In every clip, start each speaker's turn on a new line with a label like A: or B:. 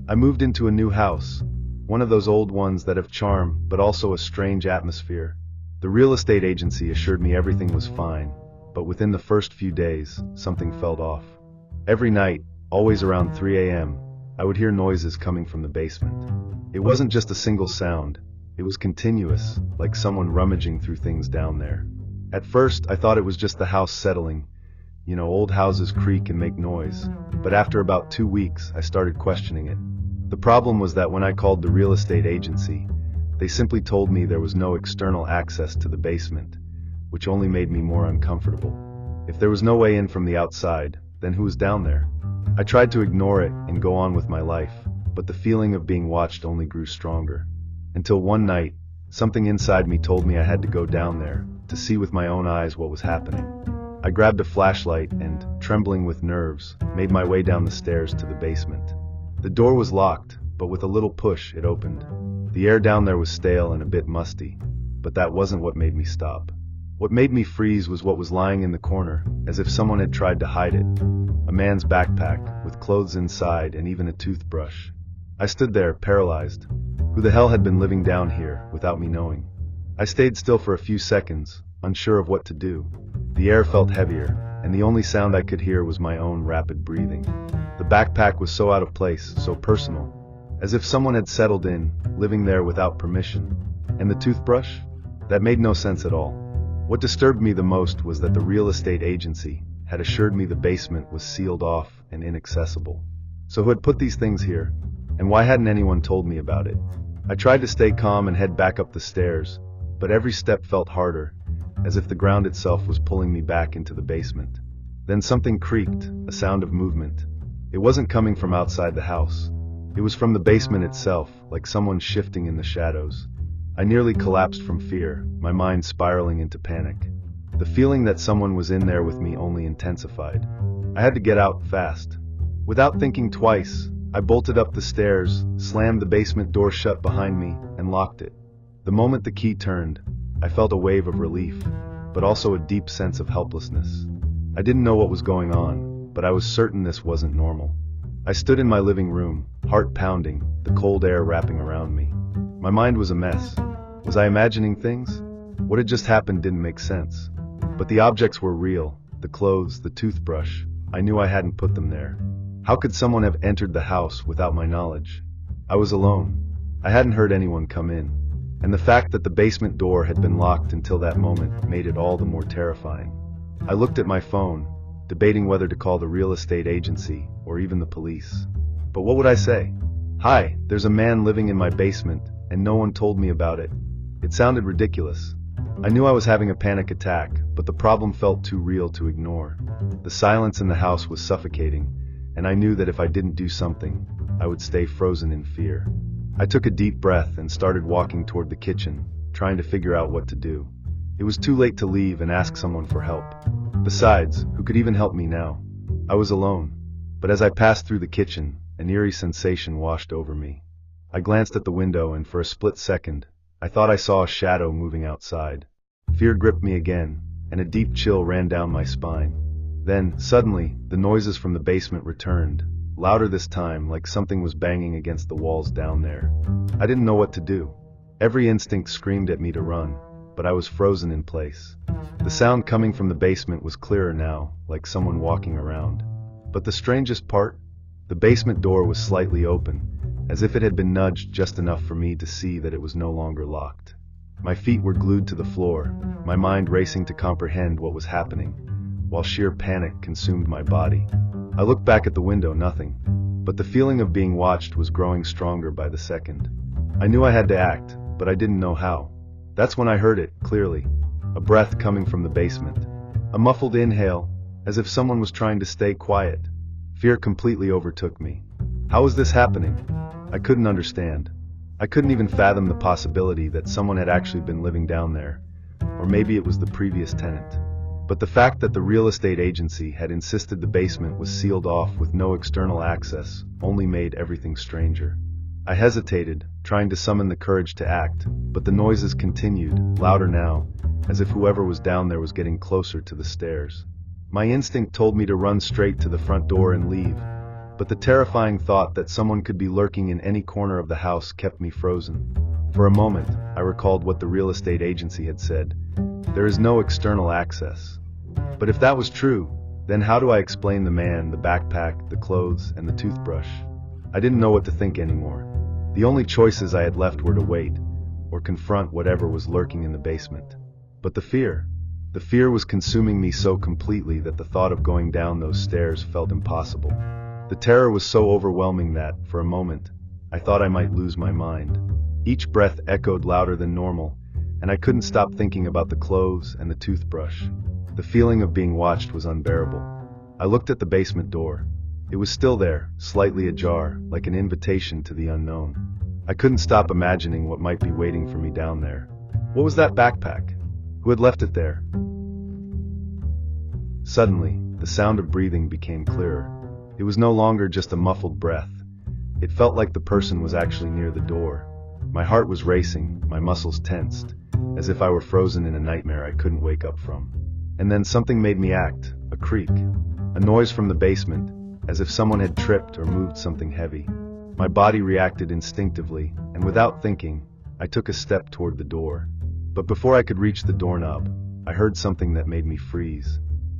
A: I moved into a new house, one of those old ones that have charm, but also a strange atmosphere. The real estate agency assured me everything was fine, but within the first few days, something felt off. Every night, always around 3 a.m., I would hear noises coming from the basement. It wasn't just a single sound, it was continuous, like someone rummaging through things down there. At first, I thought it was just the house settling. Old houses creak and make noise. But after about 2 weeks, I started questioning it. The problem was that when I called the real estate agency, they simply told me there was no external access to the basement, which only made me more uncomfortable. If there was no way in from the outside, then who was down there? I tried to ignore it and go on with my life, but the feeling of being watched only grew stronger. Until one night, something inside me told me I had to go down there, to see with my own eyes what was happening. I grabbed a flashlight and, trembling with nerves, made my way down the stairs to the basement. The door was locked, but with a little push, it opened. The air down there was stale and a bit musty, but that wasn't what made me stop. What made me freeze was what was lying in the corner, as if someone had tried to hide it. A man's backpack, with clothes inside and even a toothbrush. I stood there, paralyzed. Who the hell had been living down here, without me knowing? I stayed still for a few seconds, unsure of what to do. The air felt heavier, and the only sound I could hear was my own rapid breathing. The backpack was so out of place, so personal, as if someone had settled in, living there without permission. And the toothbrush? That made no sense at all. What disturbed me the most was that the real estate agency had assured me the basement was sealed off and inaccessible. So who had put these things here? And why hadn't anyone told me about it? I tried to stay calm and head back up the stairs, but every step felt harder, as if the ground itself was pulling me back into the basement. Then something creaked, a sound of movement. It wasn't coming from outside the house. It was from the basement itself, like someone shifting in the shadows. I nearly collapsed from fear, my mind spiraling into panic. The feeling that someone was in there with me only intensified. I had to get out fast. Without thinking twice, I bolted up the stairs, slammed the basement door shut behind me, and locked it. The moment the key turned, I felt a wave of relief, but also a deep sense of helplessness. I didn't know what was going on, but I was certain this wasn't normal. I stood in my living room, heart pounding, the cold air wrapping around me. My mind was a mess. Was I imagining things? What had just happened didn't make sense. But the objects were real, the clothes, the toothbrush. I knew I hadn't put them there. How could someone have entered the house without my knowledge? I was alone. I hadn't heard anyone come in. And the fact that the basement door had been locked until that moment made it all the more terrifying. I looked at my phone, debating whether to call the real estate agency or even the police. But what would I say? "Hi, there's a man living in my basement, and no one told me about it." It sounded ridiculous. I knew I was having a panic attack, but the problem felt too real to ignore. The silence in the house was suffocating, and I knew that if I didn't do something, I would stay frozen in fear. I took a deep breath and started walking toward the kitchen, trying to figure out what to do. It was too late to leave and ask someone for help. Besides, who could even help me now? I was alone. But as I passed through the kitchen, an eerie sensation washed over me. I glanced at the window and for a split second, I thought I saw a shadow moving outside. Fear gripped me again, and a deep chill ran down my spine. Then, suddenly, the noises from the basement returned, louder this time, like something was banging against the walls down there. I didn't know what to do. Every instinct screamed at me to run, but I was frozen in place. The sound coming from the basement was clearer now, like someone walking around. But the strangest part? The basement door was slightly open, as if it had been nudged just enough for me to see that it was no longer locked. My feet were glued to the floor, my mind racing to comprehend what was happening, while sheer panic consumed my body. I looked back at the window, nothing. But the feeling of being watched was growing stronger by the second. I knew I had to act, but I didn't know how. That's when I heard it, clearly. A breath coming from the basement. A muffled inhale, as if someone was trying to stay quiet. Fear completely overtook me. How was this happening? I couldn't understand. I couldn't even fathom the possibility that someone had actually been living down there. Or maybe it was the previous tenant. But the fact that the real estate agency had insisted the basement was sealed off with no external access only made everything stranger. I hesitated, trying to summon the courage to act, but the noises continued, louder now, as if whoever was down there was getting closer to the stairs. My instinct told me to run straight to the front door and leave, but the terrifying thought that someone could be lurking in any corner of the house kept me frozen. For a moment, I recalled what the real estate agency had said. There is no external access. But if that was true, then how do I explain the man, the backpack, the clothes, and the toothbrush? I didn't know what to think anymore. The only choices I had left were to wait, or confront whatever was lurking in the basement. But the fear was consuming me so completely that the thought of going down those stairs felt impossible. The terror was so overwhelming that, for a moment, I thought I might lose my mind. Each breath echoed louder than normal, and I couldn't stop thinking about the clothes and the toothbrush. The feeling of being watched was unbearable. I looked at the basement door. It was still there, slightly ajar, like an invitation to the unknown. I couldn't stop imagining what might be waiting for me down there. What was that backpack? Who had left it there? Suddenly, the sound of breathing became clearer. It was no longer just a muffled breath. It felt like the person was actually near the door. My heart was racing, my muscles tensed, as if I were frozen in a nightmare I couldn't wake up from. And then something made me act, a creak, a noise from the basement, as if someone had tripped or moved something heavy. My body reacted instinctively, and without thinking, I took a step toward the door. But before I could reach the doorknob, I heard something that made me freeze.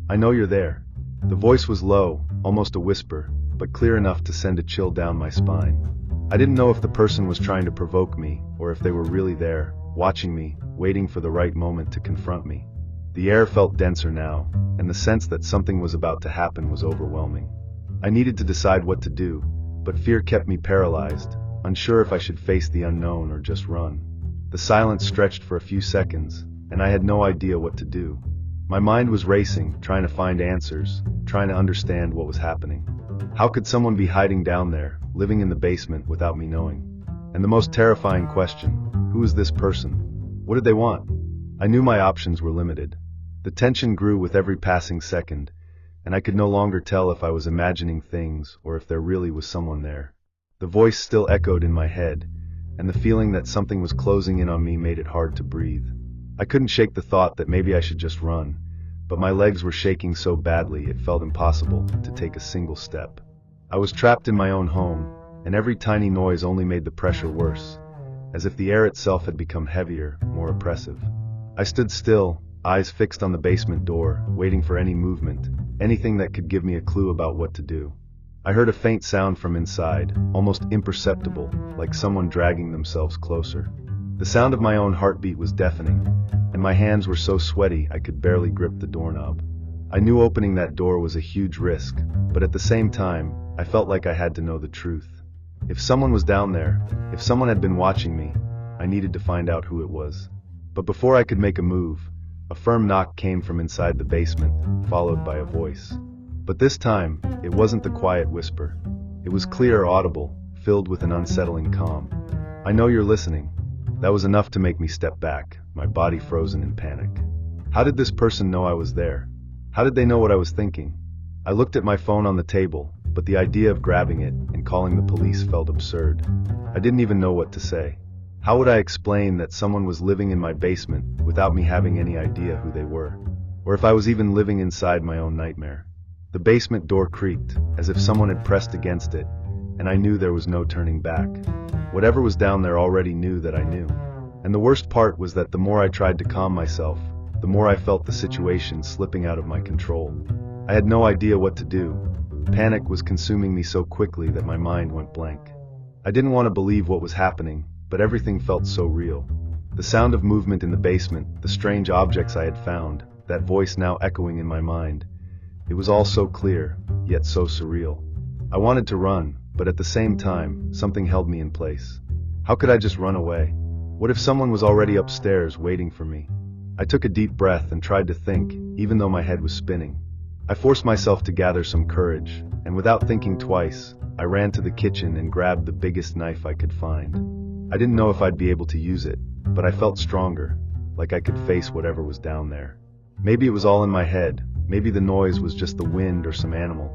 A: "I know you're there." The voice was low, almost a whisper, but clear enough to send a chill down my spine. I didn't know if the person was trying to provoke me, or if they were really there, watching me, waiting for the right moment to confront me. The air felt denser now, and the sense that something was about to happen was overwhelming. I needed to decide what to do, but fear kept me paralyzed, unsure if I should face the unknown or just run. The silence stretched for a few seconds, and I had no idea what to do. My mind was racing, trying to find answers, trying to understand what was happening. How could someone be hiding down there, living in the basement without me knowing? And the most terrifying question, who is this person? What did they want? I knew my options were limited. The tension grew with every passing second, and I could no longer tell if I was imagining things or if there really was someone there. The voice still echoed in my head, and the feeling that something was closing in on me made it hard to breathe. I couldn't shake the thought that maybe I should just run, but my legs were shaking so badly it felt impossible to take a single step. I was trapped in my own home, and every tiny noise only made the pressure worse, as if the air itself had become heavier, more oppressive. I stood still, eyes fixed on the basement door, waiting for any movement, anything that could give me a clue about what to do. I heard a faint sound from inside, almost imperceptible, like someone dragging themselves closer. The sound of my own heartbeat was deafening, and my hands were so sweaty I could barely grip the doorknob. I knew opening that door was a huge risk, but at the same time, I felt like I had to know the truth. If someone was down there, if someone had been watching me, I needed to find out who it was. But before I could make a move, a firm knock came from inside the basement, followed by a voice. But this time, it wasn't the quiet whisper. It was clear, audible, filled with an unsettling calm. "I know you're listening." That was enough to make me step back, my body frozen in panic. How did this person know I was there? How did they know what I was thinking? I looked at my phone on the table, but the idea of grabbing it and calling the police felt absurd. I didn't even know what to say. How would I explain that someone was living in my basement without me having any idea who they were? Or if I was even living inside my own nightmare? The basement door creaked, as if someone had pressed against it, and I knew there was no turning back. Whatever was down there already knew that I knew. And the worst part was that the more I tried to calm myself, the more I felt the situation slipping out of my control. I had no idea what to do. Panic was consuming me so quickly that my mind went blank. I didn't want to believe what was happening, but everything felt so real. The sound of movement in the basement, the strange objects I had found, that voice now echoing in my mind. It was all so clear, yet so surreal. I wanted to run, but at the same time, something held me in place. How could I just run away? What if someone was already upstairs waiting for me? I took a deep breath and tried to think, even though my head was spinning. I forced myself to gather some courage, and without thinking twice, I ran to the kitchen and grabbed the biggest knife I could find. I didn't know if I'd be able to use it, but I felt stronger, like I could face whatever was down there. Maybe it was all in my head, maybe the noise was just the wind or some animal.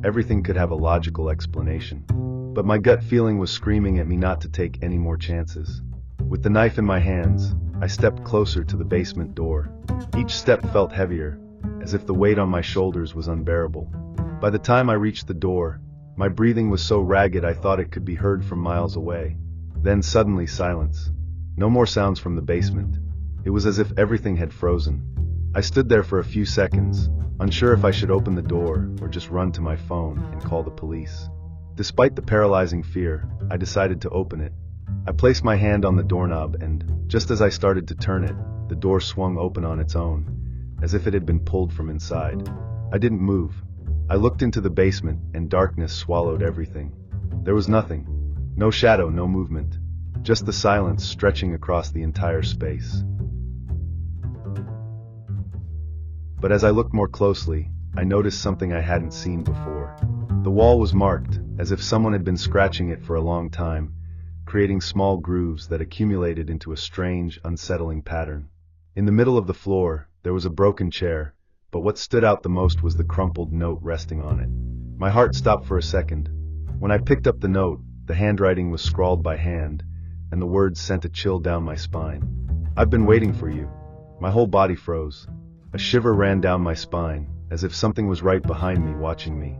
A: Everything could have a logical explanation. But my gut feeling was screaming at me not to take any more chances. With the knife in my hands, I stepped closer to the basement door. Each step felt heavier, as if the weight on my shoulders was unbearable. By the time I reached the door, My breathing was so ragged I thought it could be heard from miles away. Then suddenly silence. No more sounds from the basement. It was as if everything had frozen. I stood there for a few seconds, unsure if I should open the door or just run to my phone and call the police. Despite the paralyzing fear, I decided to open it. I placed my hand on the doorknob and, just as I started to turn it, the door swung open on its own, as if it had been pulled from inside. I didn't move. I looked into the basement and darkness swallowed everything. There was nothing. No shadow, no movement. Just the silence stretching across the entire space. But as I looked more closely, I noticed something I hadn't seen before. The wall was marked, as if someone had been scratching it for a long time, creating small grooves that accumulated into a strange, unsettling pattern. In the middle of the floor, there was a broken chair, but what stood out the most was the crumpled note resting on it. My heart stopped for a second. When I picked up the note, the handwriting was scrawled by hand, and the words sent a chill down my spine. "I've been waiting for you." My whole body froze. A shiver ran down my spine, as if something was right behind me watching me.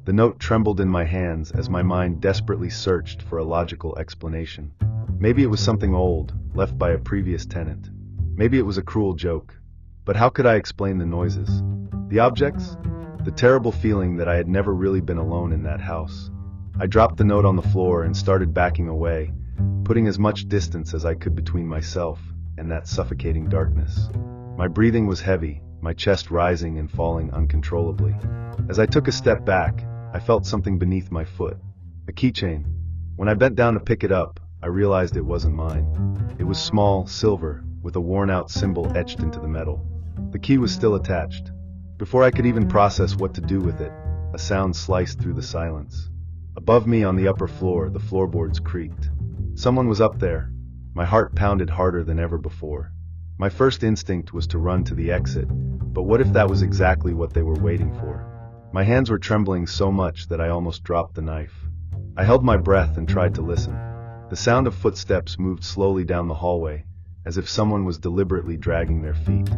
A: The note trembled in my hands as my mind desperately searched for a logical explanation. Maybe it was something old, left by a previous tenant. Maybe it was a cruel joke. But how could I explain the noises? The objects? The terrible feeling that I had never really been alone in that house. I dropped the note on the floor and started backing away, putting as much distance as I could between myself and that suffocating darkness. My breathing was heavy, my chest rising and falling uncontrollably. As I took a step back, I felt something beneath my foot. A keychain. When I bent down to pick it up, I realized it wasn't mine. It was small, silver, with a worn-out symbol etched into the metal. The key was still attached. Before I could even process what to do with it, a sound sliced through the silence. Above me on the upper floor, the floorboards creaked. Someone was up there. My heart pounded harder than ever before. My first instinct was to run to the exit, but what if that was exactly what they were waiting for? My hands were trembling so much that I almost dropped the knife. I held my breath and tried to listen. The sound of footsteps moved slowly down the hallway, as if someone was deliberately dragging their feet.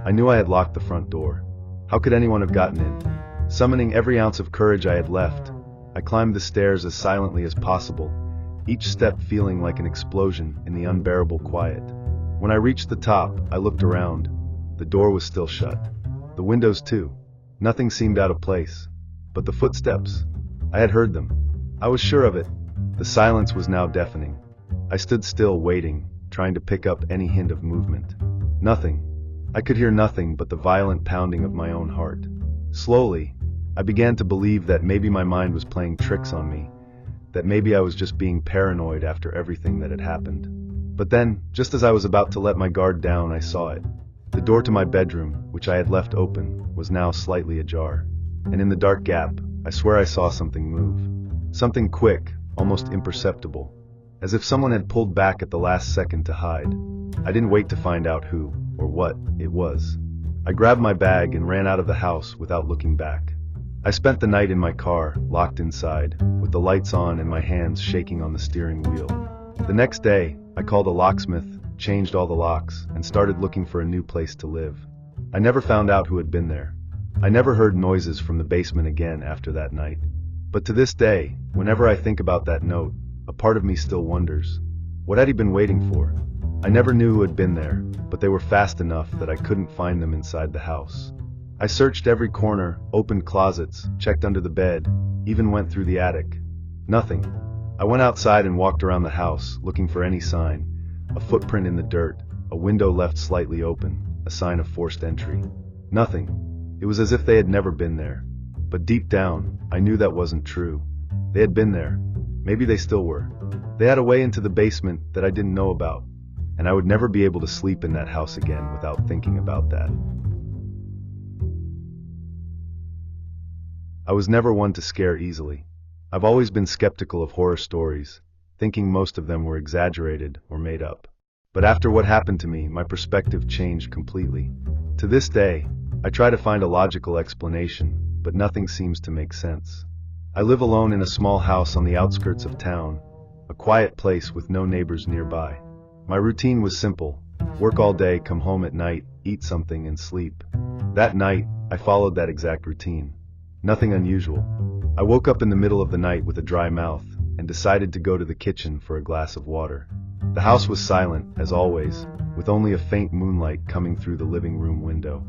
A: I knew I had locked the front door. How could anyone have gotten in? Summoning every ounce of courage I had left, I climbed the stairs as silently as possible, each step feeling like an explosion in the unbearable quiet. When I reached the top, I looked around. The door was still shut. The windows too. Nothing seemed out of place. But the footsteps, I had heard them. I was sure of it. The silence was now deafening. I stood still, waiting, trying to pick up any hint of movement. Nothing. I could hear nothing but the violent pounding of my own heart. Slowly, I began to believe that maybe my mind was playing tricks on me, that maybe I was just being paranoid after everything that had happened. But then, just as I was about to let my guard down, I saw it. The door to my bedroom, which I had left open, was now slightly ajar. And in the dark gap, I swear I saw something move. Something quick, almost imperceptible. As if someone had pulled back at the last second to hide. I didn't wait to find out who, or what, it was. I grabbed my bag and ran out of the house without looking back. I spent the night in my car, locked inside, with the lights on and my hands shaking on the steering wheel. The next day, I called a locksmith, changed all the locks, and started looking for a new place to live. I never found out who had been there. I never heard noises from the basement again after that night. But to this day, whenever I think about that note, a part of me still wonders. What had he been waiting for? I never knew who had been there, but they were fast enough that I couldn't find them inside the house. I searched every corner, opened closets, checked under the bed, even went through the attic. Nothing. I went outside and walked around the house, looking for any sign. A footprint in the dirt, a window left slightly open, a sign of forced entry. Nothing. It was as if they had never been there. But deep down, I knew that wasn't true. They had been there. Maybe they still were. They had a way into the basement that I didn't know about, and I would never be able to sleep in that house again without thinking about that. I was never one to scare easily. I've always been skeptical of horror stories, thinking most of them were exaggerated or made up. But after what happened to me, my perspective changed completely. To this day, I try to find a logical explanation, but nothing seems to make sense. I live alone in a small house on the outskirts of town, a quiet place with no neighbors nearby. My routine was simple: work all day, come home at night, eat something and sleep. That night, I followed that exact routine. Nothing unusual. I woke up in the middle of the night with a dry mouth and decided to go to the kitchen for a glass of water. The house was silent, as always, with only a faint moonlight coming through the living room window.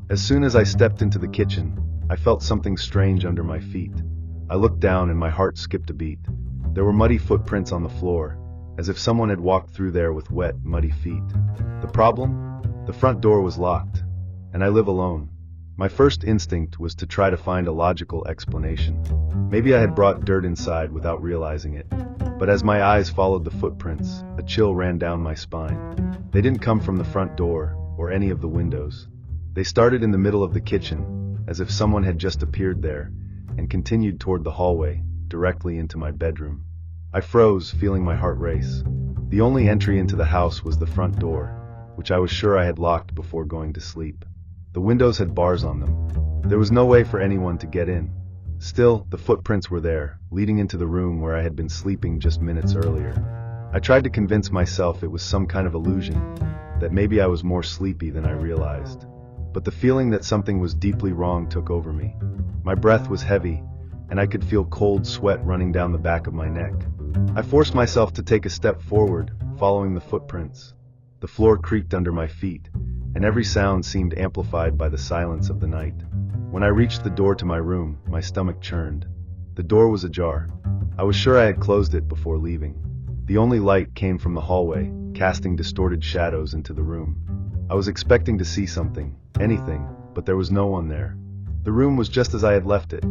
A: As soon as I stepped into the kitchen, I felt something strange under my feet. I looked down and my heart skipped a beat. There were muddy footprints on the floor, as if someone had walked through there with wet, muddy feet. The problem? The front door was locked, and I live alone. My first instinct was to try to find a logical explanation. Maybe I had brought dirt inside without realizing it. But as my eyes followed the footprints, a chill ran down my spine. They didn't come from the front door or any of the windows. They started in the middle of the kitchen, as if someone had just appeared there, and continued toward the hallway, directly into my bedroom. I froze, feeling my heart race. The only entry into the house was the front door, which I was sure I had locked before going to sleep. The windows had bars on them. There was no way for anyone to get in. Still, the footprints were there, leading into the room where I had been sleeping just minutes earlier. I tried to convince myself it was some kind of illusion, that maybe I was more sleepy than I realized. But the feeling that something was deeply wrong took over me. My breath was heavy, and I could feel cold sweat running down the back of my neck. I forced myself to take a step forward, following the footprints. The floor creaked under my feet, and every sound seemed amplified by the silence of the night. When I reached the door to my room, my stomach churned. The door was ajar. I was sure I had closed it before leaving. The only light came from the hallway, casting distorted shadows into the room. I was expecting to see something, anything, but there was no one there. The room was just as I had left it.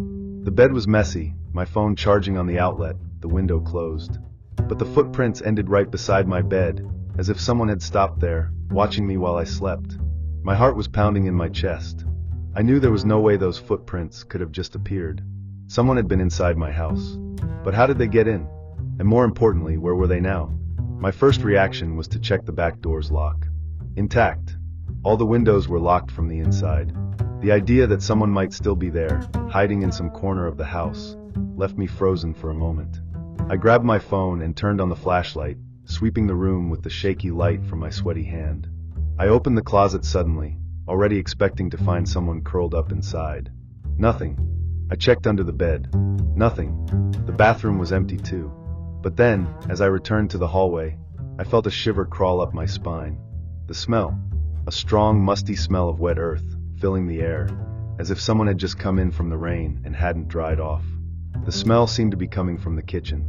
A: The bed was messy, my phone charging on the outlet, the window closed. But the footprints ended right beside my bed, as if someone had stopped there, watching me while I slept. My heart was pounding in my chest. I knew there was no way those footprints could have just appeared. Someone had been inside my house. But how did they get in? And more importantly, where were they now? My first reaction was to check the back door's lock. Intact. All the windows were locked from the inside. The idea that someone might still be there, hiding in some corner of the house, left me frozen for a moment. I grabbed my phone and turned on the flashlight, sweeping the room with the shaky light from my sweaty hand. I opened the closet suddenly, already expecting to find someone curled up inside. Nothing. I checked under the bed. Nothing. The bathroom was empty too. But then, as I returned to the hallway, I felt a shiver crawl up my spine. The smell. A strong, musty smell of wet earth, filling the air, as if someone had just come in from the rain and hadn't dried off. The smell seemed to be coming from the kitchen.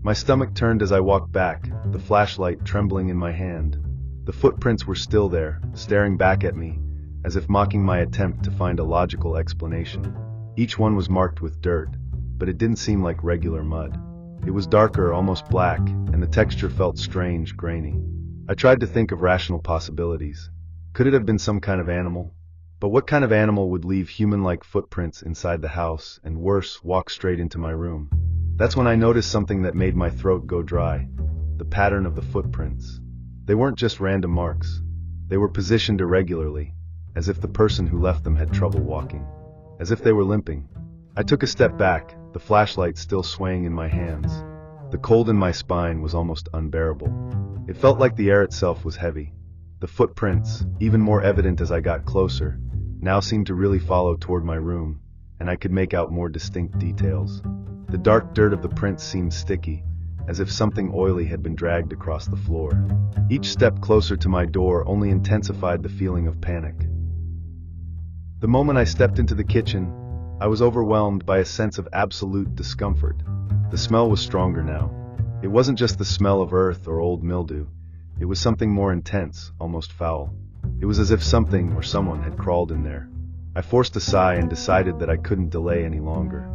A: My stomach turned as I walked back, the flashlight trembling in my hand. The footprints were still there, staring back at me, as if mocking my attempt to find a logical explanation. Each one was marked with dirt, but it didn't seem like regular mud. It was darker, almost black, and the texture felt strange, grainy. I tried to think of rational possibilities. Could it have been some kind of animal? But what kind of animal would leave human-like footprints inside the house and, worse, walk straight into my room? That's when I noticed something that made my throat go dry. The pattern of the footprints. They weren't just random marks. They were positioned irregularly, as if the person who left them had trouble walking. As if they were limping. I took a step back, the flashlight still swaying in my hands. The cold in my spine was almost unbearable. It felt like the air itself was heavy. The footprints, even more evident as I got closer, now seemed to really follow toward my room, and I could make out more distinct details. The dark dirt of the prints seemed sticky, as if something oily had been dragged across the floor. Each step closer to my door only intensified the feeling of panic. The moment I stepped into the kitchen, I was overwhelmed by a sense of absolute discomfort. The smell was stronger now. It wasn't just the smell of earth or old mildew. It was something more intense, almost foul. It was as if something or someone had crawled in there. I forced a sigh and decided that I couldn't delay any longer.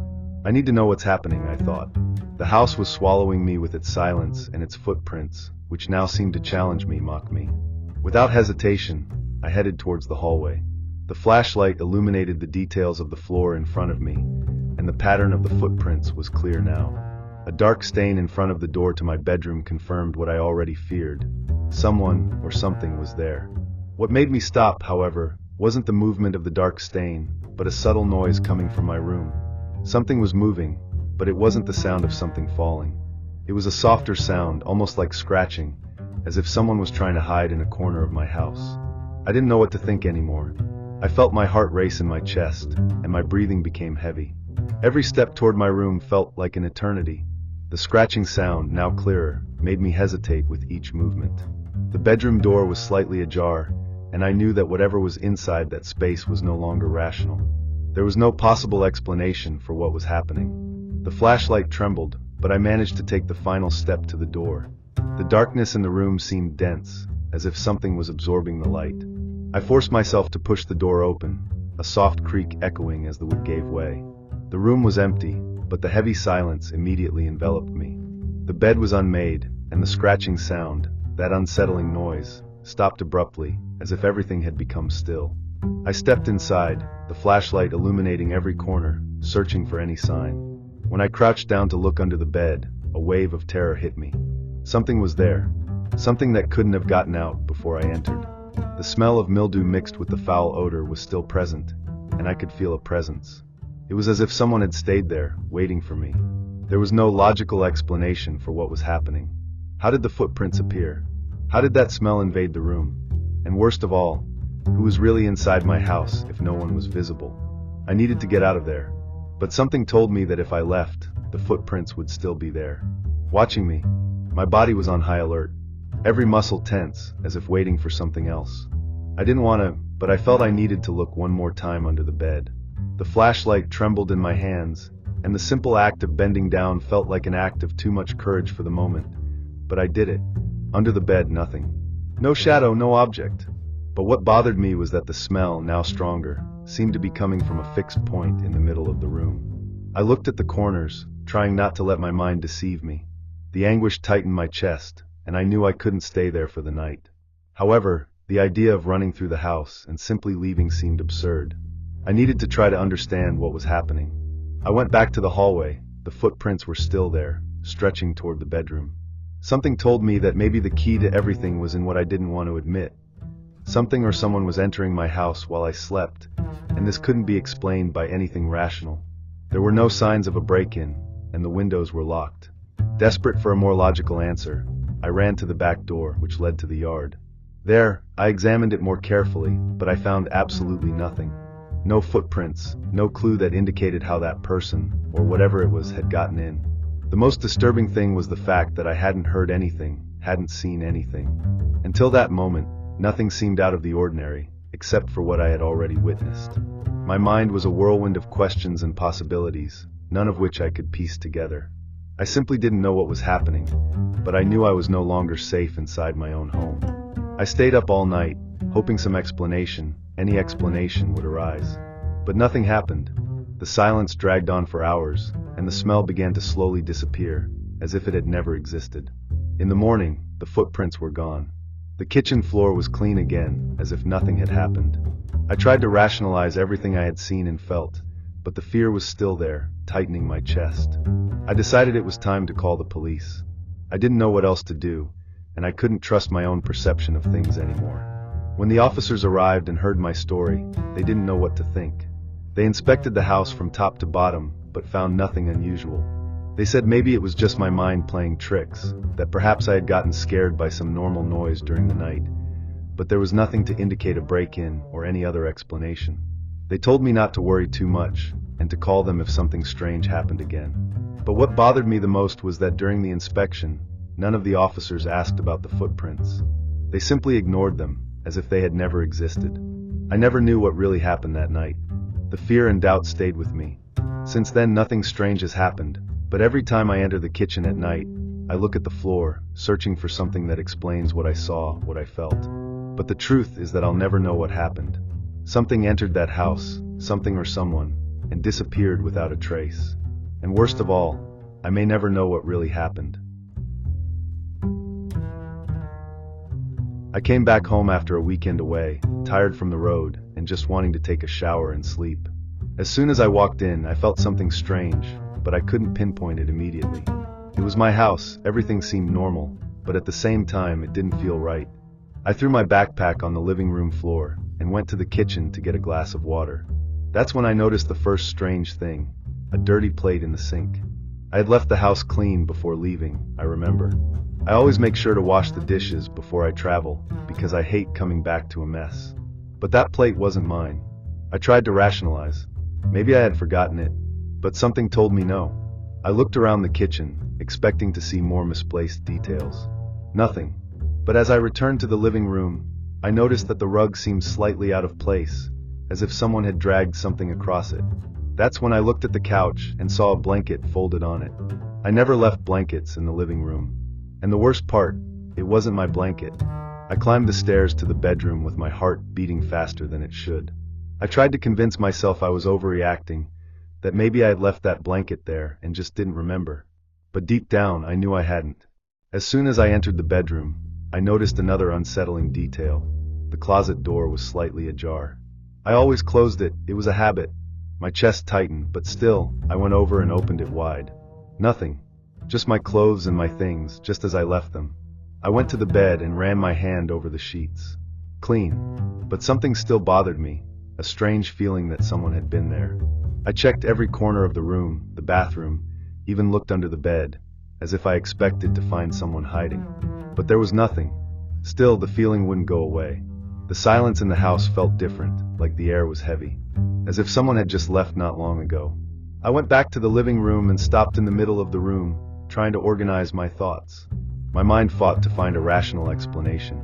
A: I need to know what's happening, I thought. The house was swallowing me with its silence and its footprints, which now seemed to challenge me, mock me. Without hesitation, I headed towards the hallway. The flashlight illuminated the details of the floor in front of me, and the pattern of the footprints was clear now. A dark stain in front of the door to my bedroom confirmed what I already feared. Someone or something was there. What made me stop, however, wasn't the movement of the dark stain, but a subtle noise coming from my room. Something was moving, but it wasn't the sound of something falling. It was a softer sound, almost like scratching, as if someone was trying to hide in a corner of my house. I didn't know what to think anymore. I felt my heart race in my chest, and my breathing became heavy. Every step toward my room felt like an eternity. The scratching sound, now clearer, made me hesitate with each movement. The bedroom door was slightly ajar, and I knew that whatever was inside that space was no longer rational. There was no possible explanation for what was happening. The flashlight trembled, but I managed to take the final step to the door. The darkness in the room seemed dense, as if something was absorbing the light. I forced myself to push the door open, a soft creak echoing as the wood gave way. The room was empty, but the heavy silence immediately enveloped me. The bed was unmade, and the scratching sound, that unsettling noise, stopped abruptly, as if everything had become still. I stepped inside, the flashlight illuminating every corner, searching for any sign. When I crouched down to look under the bed, a wave of terror hit me. Something was there, something that couldn't have gotten out before I entered. The smell of mildew mixed with the foul odor was still present, and I could feel a presence. It was as if someone had stayed there, waiting for me. There was no logical explanation for what was happening. How did the footprints appear? How did that smell invade the room? And worst of all, who was really inside my house if no one was visible? I needed to get out of there, but something told me that if I left, the footprints would still be there, watching me. My body was on high alert, every muscle tense, as if waiting for something else. I didn't want to, but I felt I needed to look one more time under the bed. The flashlight trembled in my hands, and the simple act of bending down felt like an act of too much courage for the moment. But I did it. Under the bed, nothing. No shadow, no object. But what bothered me was that the smell, now stronger, seemed to be coming from a fixed point in the middle of the room. I looked at the corners, trying not to let my mind deceive me. The anguish tightened my chest, and I knew I couldn't stay there for the night. However, the idea of running through the house and simply leaving seemed absurd. I needed to try to understand what was happening. I went back to the hallway. The footprints were still there, stretching toward the bedroom. Something told me that maybe the key to everything was in what I didn't want to admit. Something or someone was entering my house while I slept, and this couldn't be explained by anything rational. There were no signs of a break-in, and the windows were locked. Desperate for a more logical answer, I ran to the back door, which led to the yard. There, I examined it more carefully, but I found absolutely nothing. No footprints, no clue that indicated how that person, or whatever it was, had gotten in. The most disturbing thing was the fact that I hadn't heard anything, hadn't seen anything. Until that moment, nothing seemed out of the ordinary, except for what I had already witnessed. My mind was a whirlwind of questions and possibilities, none of which I could piece together. I simply didn't know what was happening, but I knew I was no longer safe inside my own home. I stayed up all night, hoping some explanation, any explanation, would arise. But nothing happened. The silence dragged on for hours, and the smell began to slowly disappear, as if it had never existed. In the morning, the footprints were gone. The kitchen floor was clean again, as if nothing had happened. I tried to rationalize everything I had seen and felt, but the fear was still there, tightening my chest. I decided it was time to call the police. I didn't know what else to do, and I couldn't trust my own perception of things anymore. When the officers arrived and heard my story, they didn't know what to think. They inspected the house from top to bottom, but found nothing unusual. They said maybe it was just my mind playing tricks, that perhaps I had gotten scared by some normal noise during the night, but there was nothing to indicate a break-in or any other explanation. They told me not to worry too much, and to call them if something strange happened again. But what bothered me the most was that during the inspection, none of the officers asked about the footprints. They simply ignored them, as if they had never existed. I never knew what really happened that night. The fear and doubt stayed with me. Since then, nothing strange has happened, but every time I enter the kitchen at night, I look at the floor, searching for something that explains what I saw, what I felt. But the truth is that I'll never know what happened. Something entered that house, something or someone, and disappeared without a trace. And worst of all, I may never know what really happened. I came back home after a weekend away, tired from the road, and just wanting to take a shower and sleep. As soon as I walked in, I felt something strange, but I couldn't pinpoint it immediately. It was my house, everything seemed normal, but at the same time it didn't feel right. I threw my backpack on the living room floor, and went to the kitchen to get a glass of water. That's when I noticed the first strange thing, a dirty plate in the sink. I had left the house clean before leaving, I remember. I always make sure to wash the dishes before I travel, because I hate coming back to a mess. But that plate wasn't mine. I tried to rationalize. Maybe I had forgotten it. But something told me no. I looked around the kitchen, expecting to see more misplaced details. Nothing. But as I returned to the living room, I noticed that the rug seemed slightly out of place, as if someone had dragged something across it. That's when I looked at the couch and saw a blanket folded on it. I never left blankets in the living room. And the worst part, it wasn't my blanket. I climbed the stairs to the bedroom with my heart beating faster than it should. I tried to convince myself I was overreacting, that maybe I had left that blanket there and just didn't remember. But deep down, I knew I hadn't. As soon as I entered the bedroom, I noticed another unsettling detail. The closet door was slightly ajar. I always closed it, it was a habit. My chest tightened, but still, I went over and opened it wide. Nothing. Just my clothes and my things, just as I left them. I went to the bed and ran my hand over the sheets. Clean. But something still bothered me, a strange feeling that someone had been there. I checked every corner of the room, the bathroom, even looked under the bed, as if I expected to find someone hiding. But there was nothing. Still, the feeling wouldn't go away. The silence in the house felt different, like the air was heavy, as if someone had just left not long ago. I went back to the living room and stopped in the middle of the room, trying to organize my thoughts. My mind fought to find a rational explanation.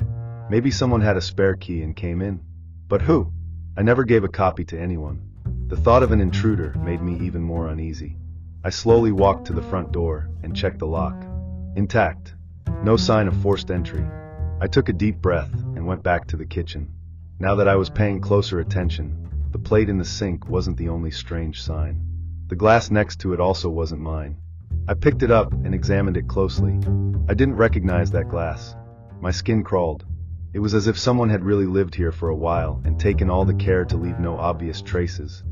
A: Maybe someone had a spare key and came in. But who? I never gave a copy to anyone. The thought of an intruder made me even more uneasy. I slowly walked to the front door and checked the lock. Intact. No sign of forced entry. I took a deep breath and went back to the kitchen. Now that I was paying closer attention, the plate in the sink wasn't the only strange sign. The glass next to it also wasn't mine. I picked it up and examined it closely. I didn't recognize that glass. My skin crawled. It was as if someone had really lived here for a while and taken all the care to leave no obvious traces,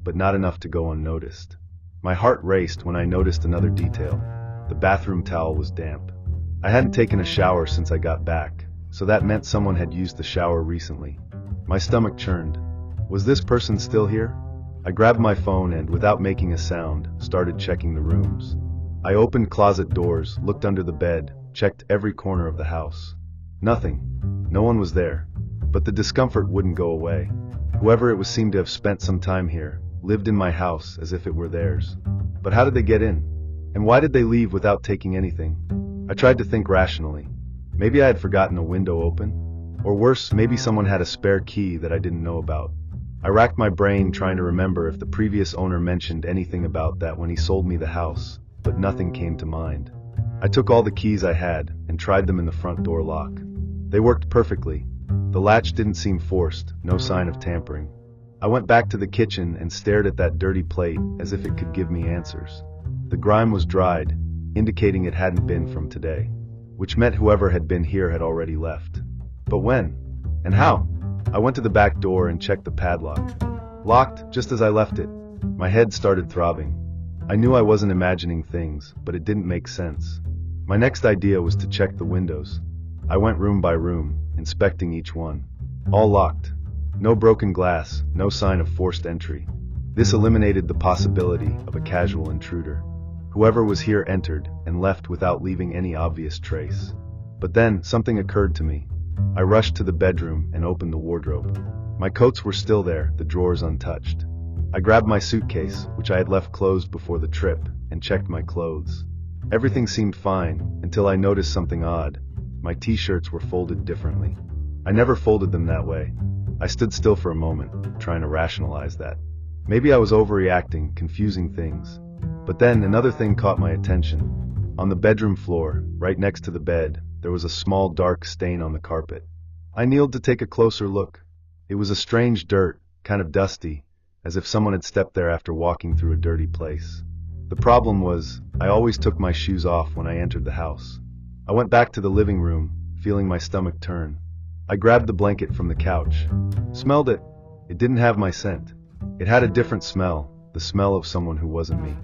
A: but not enough to go unnoticed. My heart raced when I noticed another detail. The bathroom towel was damp. I hadn't taken a shower since I got back, so that meant someone had used the shower recently. My stomach churned. Was this person still here? I grabbed my phone and, without making a sound, started checking the rooms. I opened closet doors, looked under the bed, checked every corner of the house. Nothing. No one was there. But the discomfort wouldn't go away. Whoever it was seemed to have spent some time here, lived in my house as if it were theirs. But how did they get in? And why did they leave without taking anything? I tried to think rationally. Maybe I had forgotten a window open? Or worse, maybe someone had a spare key that I didn't know about. I racked my brain trying to remember if the previous owner mentioned anything about that when he sold me the house, but nothing came to mind. I took all the keys I had and tried them in the front door lock. They worked perfectly. The latch didn't seem forced, no sign of tampering. I went back to the kitchen and stared at that dirty plate as if it could give me answers. The grime was dried, indicating it hadn't been from today, which meant whoever had been here had already left. But when? And how? I went to the back door and checked the padlock. Locked, just as I left it. My head started throbbing. I knew I wasn't imagining things, but it didn't make sense. My next idea was to check the windows. I went room by room, inspecting each one. All locked. No broken glass, no sign of forced entry. This eliminated the possibility of a casual intruder. Whoever was here entered and left without leaving any obvious trace. But then, something occurred to me. I rushed to the bedroom and opened the wardrobe. My coats were still there, the drawers untouched. I grabbed my suitcase, which I had left closed before the trip, and checked my clothes. Everything seemed fine, until I noticed something odd. My t-shirts were folded differently. I never folded them that way. I stood still for a moment, trying to rationalize that. Maybe I was overreacting, confusing things. But then another thing caught my attention. On the bedroom floor, right next to the bed, there was a small dark stain on the carpet. I kneeled to take a closer look. It was a strange dirt, kind of dusty, as if someone had stepped there after walking through a dirty place. The problem was, I always took my shoes off when I entered the house. I went back to the living room, feeling my stomach turn. I grabbed the blanket from the couch. Smelled it. It didn't have my scent. It had a different smell, the smell of someone who wasn't me.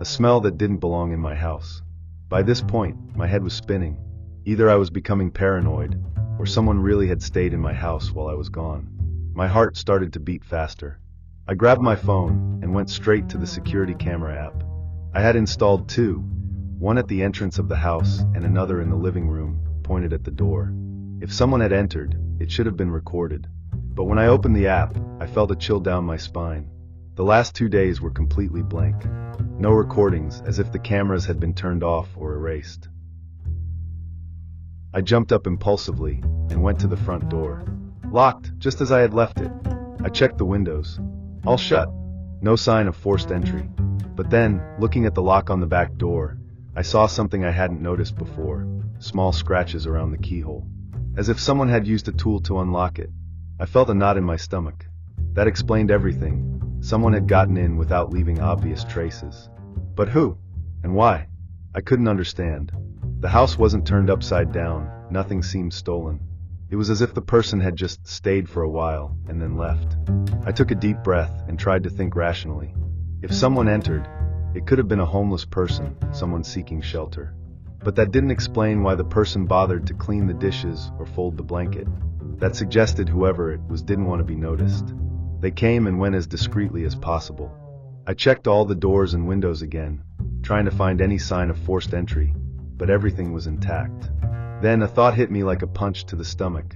A: A smell that didn't belong in my house. By this point, my head was spinning. Either I was becoming paranoid, or someone really had stayed in my house while I was gone. My heart started to beat faster. I grabbed my phone and went straight to the security camera app. I had installed two, one at the entrance of the house and another in the living room, pointed at the door. If someone had entered, it should have been recorded. But when I opened the app, I felt a chill down my spine. The last 2 days were completely blank. No recordings, as if the cameras had been turned off or erased. I jumped up impulsively and went to the front door. Locked, just as I had left it. I checked the windows. All shut. No sign of forced entry. But then, looking at the lock on the back door, I saw something I hadn't noticed before. Small scratches around the keyhole. As if someone had used a tool to unlock it. I felt a knot in my stomach. That explained everything. Someone had gotten in without leaving obvious traces. But who? And why? I couldn't understand. The house wasn't turned upside down, nothing seemed stolen. It was as if the person had just stayed for a while and then left. I took a deep breath and tried to think rationally. If someone entered, it could have been a homeless person, someone seeking shelter. But that didn't explain why the person bothered to clean the dishes or fold the blanket. That suggested whoever it was didn't want to be noticed. They came and went as discreetly as possible. I checked all the doors and windows again, trying to find any sign of forced entry, but everything was intact. Then a thought hit me like a punch to the stomach.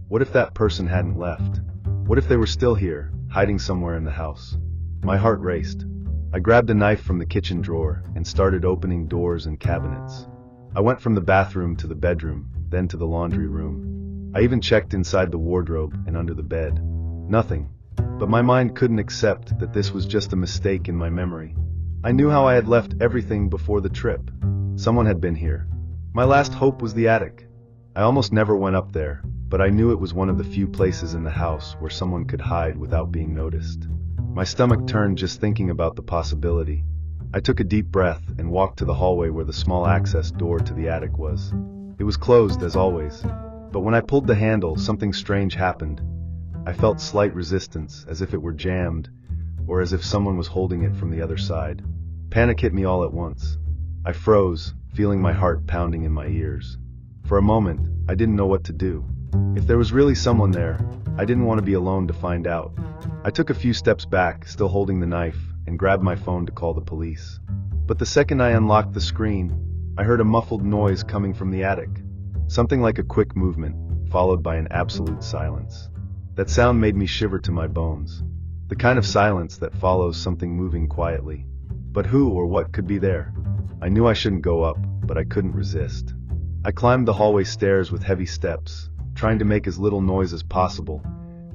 A: What if that person hadn't left? What if they were still here, hiding somewhere in the house? My heart raced. I grabbed a knife from the kitchen drawer and started opening doors and cabinets. I went from the bathroom to the bedroom, then to the laundry room. I even checked inside the wardrobe and under the bed. Nothing. But my mind couldn't accept that this was just a mistake in my memory. I knew how I had left everything before the trip. Someone had been here. My last hope was the attic. I almost never went up there, but I knew it was one of the few places in the house where someone could hide without being noticed. My stomach turned just thinking about the possibility. I took a deep breath and walked to the hallway where the small access door to the attic was. It was closed as always, but when I pulled the handle, something strange happened. I felt slight resistance, as if it were jammed, or as if someone was holding it from the other side. Panic hit me all at once. I froze, feeling my heart pounding in my ears. For a moment, I didn't know what to do. If there was really someone there, I didn't want to be alone to find out. I took a few steps back, still holding the knife, and grabbed my phone to call the police. But the second I unlocked the screen, I heard a muffled noise coming from the attic. Something like a quick movement, followed by an absolute silence. That sound made me shiver to my bones. The kind of silence that follows something moving quietly. But who or what could be there? I knew I shouldn't go up, but I couldn't resist. I climbed the hallway stairs with heavy steps, trying to make as little noise as possible,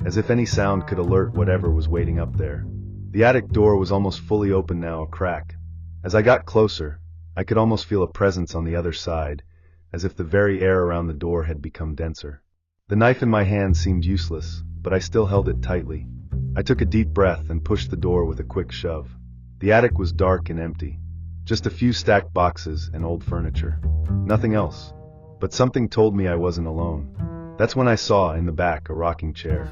A: as if any sound could alert whatever was waiting up there. The attic door was almost fully open now, a crack. As I got closer, I could almost feel a presence on the other side, as if the very air around the door had become denser. The knife in my hand seemed useless, but I still held it tightly. I took a deep breath and pushed the door with a quick shove. The attic was dark and empty. Just a few stacked boxes and old furniture. Nothing else. But something told me I wasn't alone. That's when I saw, in the back, a rocking chair.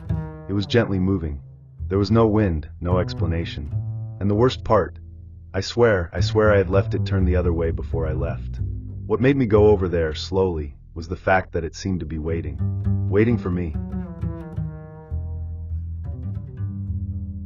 A: It was gently moving. There was no wind, no explanation. And the worst part, I swear I had left it turned the other way before I left. What made me go over there slowly was the fact that it seemed to be waiting. Waiting for me.